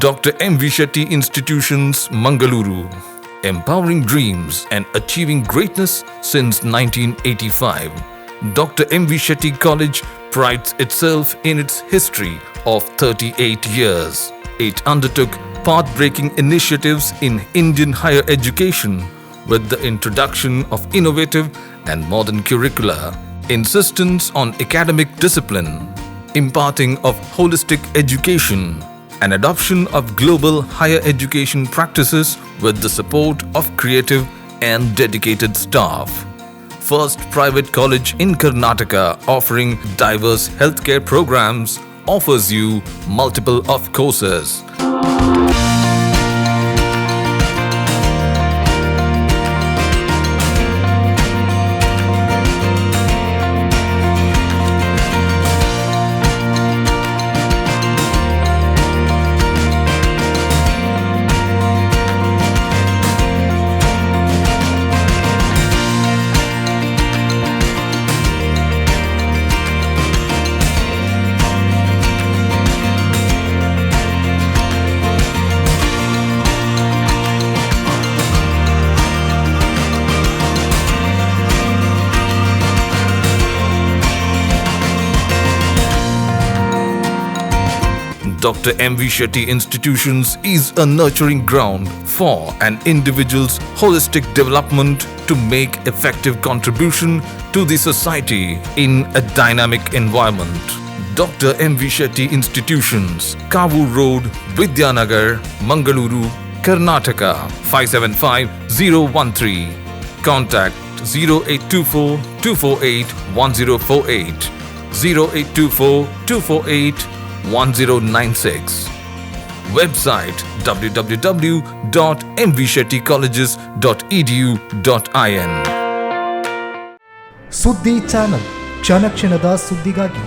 Dr. M.V. Shetty Institutions, Mangaluru. Empowering dreams and achieving greatness since 1985. Dr. M.V. Shetty College prides itself in its history of 38 years. It undertook path-breaking initiatives in Indian higher education with the introduction of innovative and modern curricula, insistence on academic discipline, imparting of holistic education, and adoption of global higher education practices with the support of creative and dedicated staff. First private college in Karnataka offering diverse healthcare programs, offers you multiple of courses. Dr. M.V. Shetty Institutions is a nurturing ground for an individual's holistic development to make effective contribution to the society in a dynamic environment. Dr. M.V. Shetty Institutions, Kavu Road, Vidyanagar, Mangaluru, Karnataka 575013. Contact 0824 248 1048, 0824 248 1096. Website www.mvshettycolleges.edu.in. ಸುದ್ದಿ channel ಕ್ಷಣ ಕ್ಷಣದ ಸುದ್ದಿಗಾಗಿ